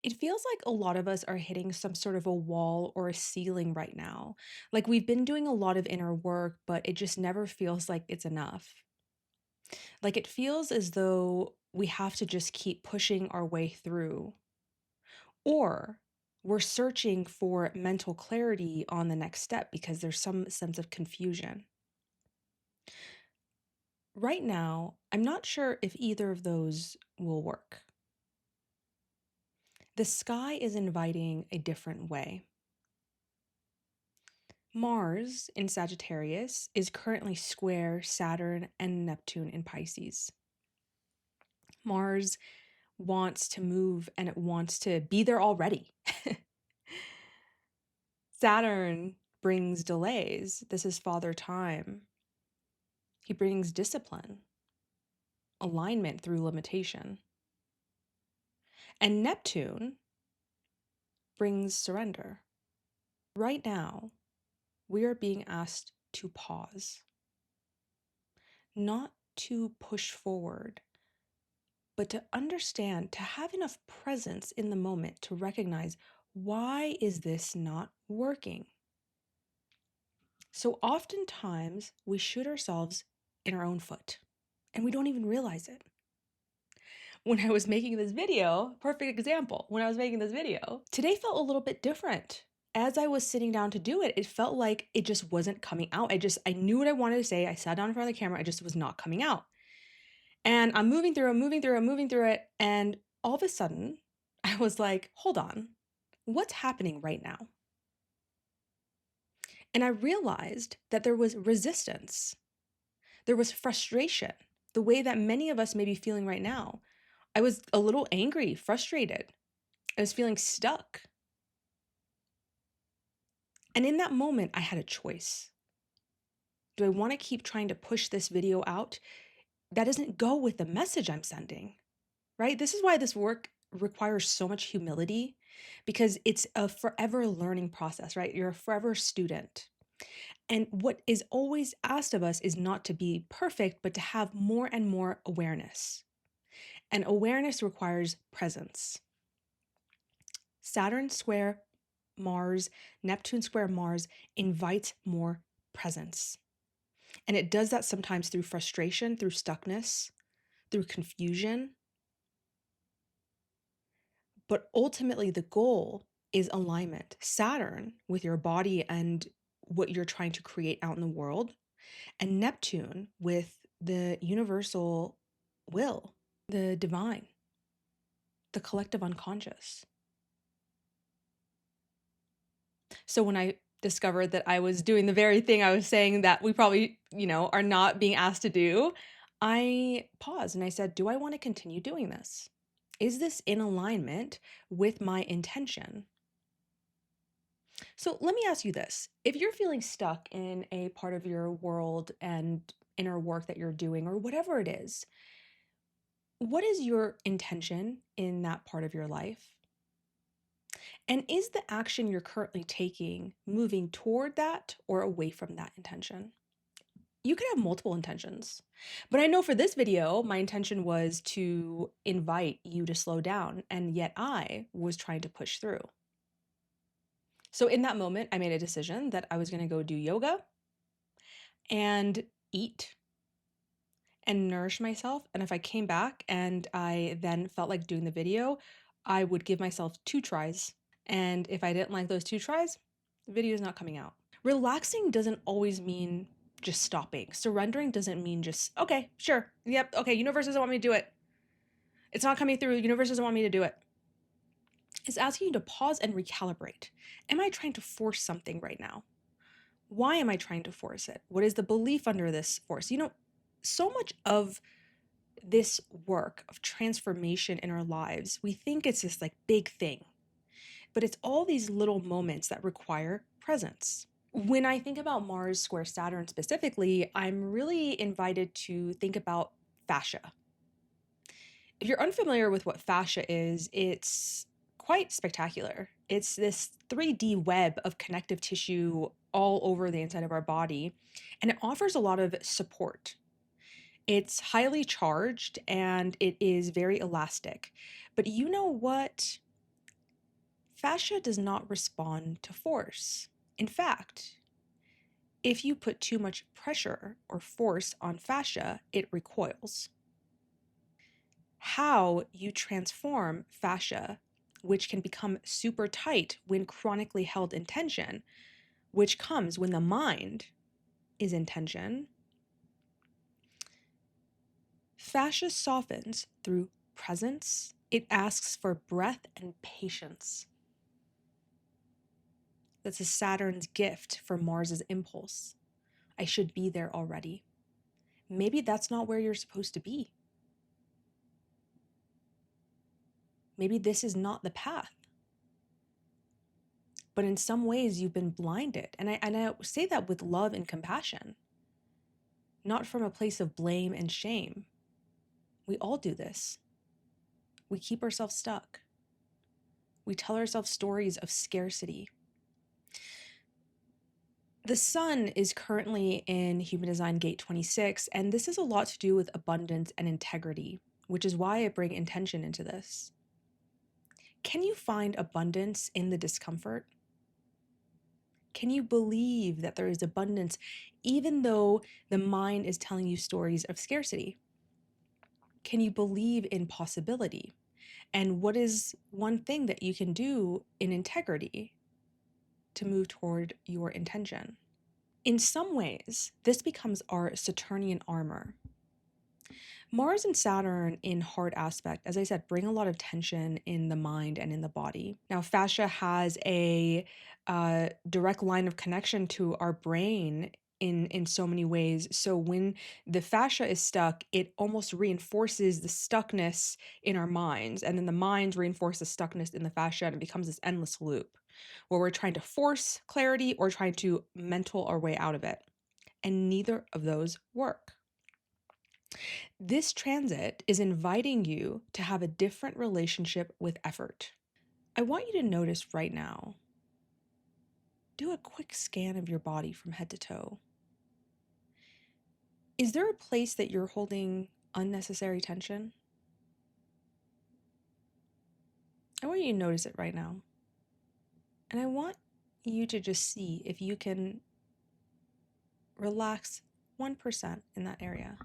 It feels like a lot of us are hitting some sort of a wall or a ceiling right now. Like we've been doing a lot of inner work, but it just never feels like it's enough. Like it feels as though we have to just keep pushing our way through, or we're searching for mental clarity on the next step because there's some sense of confusion. Right now, I'm not sure if either of those will work. The sky is inviting a different way. Mars in Sagittarius is currently square Saturn and Neptune in Pisces. Mars wants to move and it wants to be there already. Saturn brings delays. This is Father Time. He brings discipline, alignment through limitation. And Neptune brings surrender. Right now, we are being asked to pause, not to push forward, but to understand, to have enough presence in the moment to recognize, why is this not working? So oftentimes we shoot ourselves in our own foot and we don't even realize it. When I was making this video, perfect example, when I was making this video, today felt a little bit different. As I was sitting down to do it, it felt like it just wasn't coming out. I knew what I wanted to say. I sat down in front of the camera. It just was not coming out. And I'm moving through it. And all of a sudden, I was like, hold on, what's happening right now? And I realized that there was resistance. There was frustration, the way that many of us may be feeling right now. I was a little angry, frustrated. I was feeling stuck. And in that moment, I had a choice. Do I want to keep trying to push this video out? That doesn't go with the message I'm sending, right? This is why this work requires so much humility, because it's a forever learning process, right? You're a forever student. And what is always asked of us is not to be perfect, but to have more and more awareness. And awareness requires presence. Saturn square Mars, Neptune square Mars invites more presence. And it does that sometimes through frustration, through stuckness, through confusion. But ultimately, the goal is alignment. Saturn with your body and what you're trying to create out in the world, and Neptune with the universal will, the divine, the collective unconscious. So when I discovered that I was doing the very thing I was saying that we probably, are not being asked to do, I paused and I said, do I want to continue doing this? Is this in alignment with my intention? So let me ask you this. If you're feeling stuck in a part of your world and inner work that you're doing, or whatever it is, what is your intention in that part of your life? And is the action you're currently taking moving toward that or away from that intention? You could have multiple intentions, but I know for this video, my intention was to invite you to slow down, and yet I was trying to push through. So in that moment, I made a decision that I was going to go do yoga and eat and nourish myself. And if I came back and I then felt like doing the video, I would give myself 2 tries. And if I didn't like those 2 tries, the video is not coming out. Relaxing doesn't always mean just stopping. Surrendering doesn't mean just, okay, sure, yep, okay, universe doesn't want me to do it. It's not coming through, universe doesn't want me to do it. It's asking you to pause and recalibrate. Am I trying to force something right now? Why am I trying to force it? What is the belief under this force? So much of this work of transformation in our lives, we think it's this like big thing, but it's all these little moments that require presence. When I think about Mars square Saturn specifically, I'm really invited to think about fascia. If you're unfamiliar with what fascia is, it's quite spectacular. It's this 3D web of connective tissue all over the inside of our body, and it offers a lot of support. It's highly charged and it is very elastic. But you know what Fascia does not respond to force. In fact, if you put too much pressure or force on fascia, it recoils. How you transform fascia, which can become super tight when chronically held in tension, which comes when the mind is in tension. Fascia softens through presence. It asks for breath and patience. That's a Saturn's gift for Mars's impulse. I should be there already. Maybe that's not where you're supposed to be. Maybe this is not the path. But in some ways, you've been blinded. And I say that with love and compassion, not from a place of blame and shame. We all do this. We keep ourselves stuck. We tell ourselves stories of scarcity. The sun is currently in Human Design Gate 26, and this has a lot to do with abundance and integrity, which is why I bring intention into this. Can you find abundance in the discomfort? Can you believe that there is abundance even though the mind is telling you stories of scarcity? Can you believe in possibility? And what is one thing that you can do in integrity to move toward your intention? In some ways, this becomes our Saturnian armor. Mars and Saturn in hard aspect, as I said, bring a lot of tension in the mind and in the body. Now, fascia has a direct line of connection to our brain in so many ways. So when the fascia is stuck, it almost reinforces the stuckness in our minds. And then the minds reinforce the stuckness in the fascia, and it becomes this endless loop where we're trying to force clarity or trying to mental our way out of it. And neither of those work. This transit is inviting you to have a different relationship with effort. I want you to notice right now, do a quick scan of your body from head to toe. Is there a place that you're holding unnecessary tension? I want you to notice it right now. And I want you to just see if you can relax 1% in that area.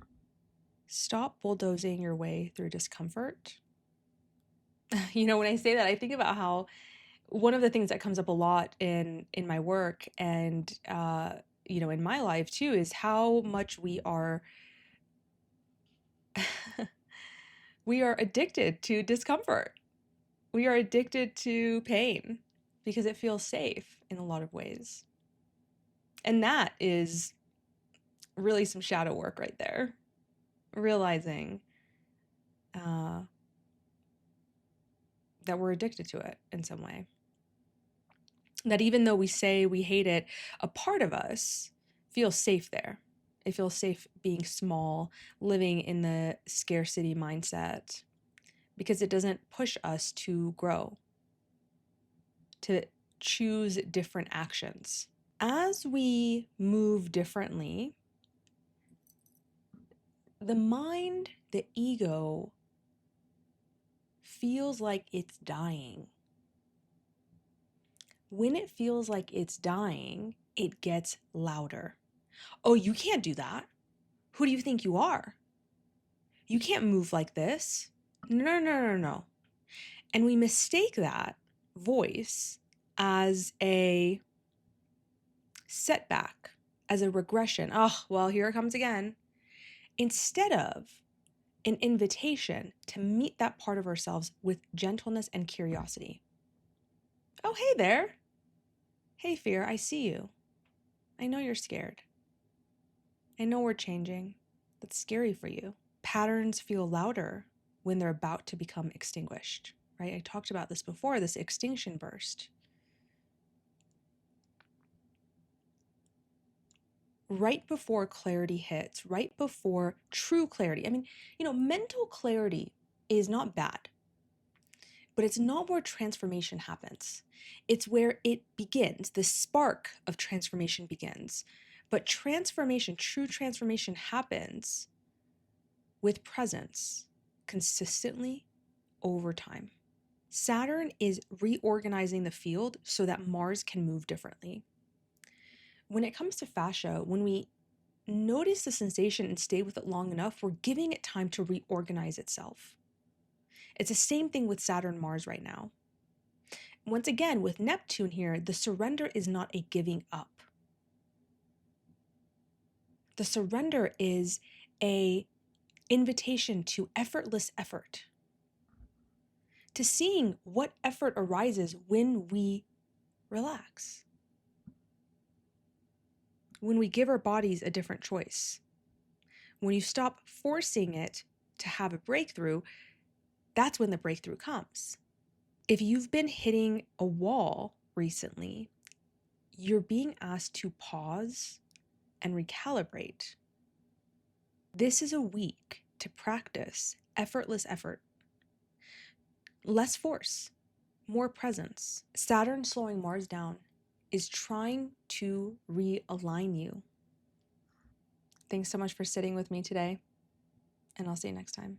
Stop bulldozing your way through discomfort. You know, when I say that, I think about how one of the things that comes up a lot in my work and you know, in my life too, is how much we are we are addicted to discomfort. We are addicted to pain because it feels safe in a lot of ways. And that is really some shadow work right there. Realizing that we're addicted to it in some way. That even though we say we hate it, a part of us feels safe there. It feels safe being small, living in the scarcity mindset, because it doesn't push us to grow, to choose different actions. As we move differently, the mind, the ego, feels like it's dying. When it feels like it's dying, it gets louder. Oh, you can't do that. Who do you think you are? You can't move like this. No, no, no, no. And we mistake that voice as a setback, as a regression. Oh, well, here it comes again. Instead of an invitation to meet that part of ourselves with gentleness and curiosity. Oh, hey there. Hey, fear, I see you. I know you're scared. I know we're changing. That's scary for you. Patterns feel louder when they're about to become extinguished, right? I talked about this before, this extinction burst. Right before clarity hits, right before true clarity. I mean, you know, mental clarity is not bad, but it's not where transformation happens. It's where it begins. The spark of transformation begins. But transformation, true transformation happens with presence consistently over time. Saturn is reorganizing the field so that Mars can move differently. When it comes to fascia, when we notice the sensation and stay with it long enough, we're giving it time to reorganize itself. It's the same thing with Saturn-Mars right now. Once again, with Neptune here, the surrender is not a giving up. The surrender is an invitation to effortless effort, to seeing what effort arises when we relax, when we give our bodies a different choice. When you stop forcing it to have a breakthrough, that's when the breakthrough comes. If you've been hitting a wall recently, you're being asked to pause and recalibrate. This is a week to practice effortless effort. Less force, more presence. Saturn slowing Mars down is trying to realign you. Thanks so much for sitting with me today, and I'll see you next time.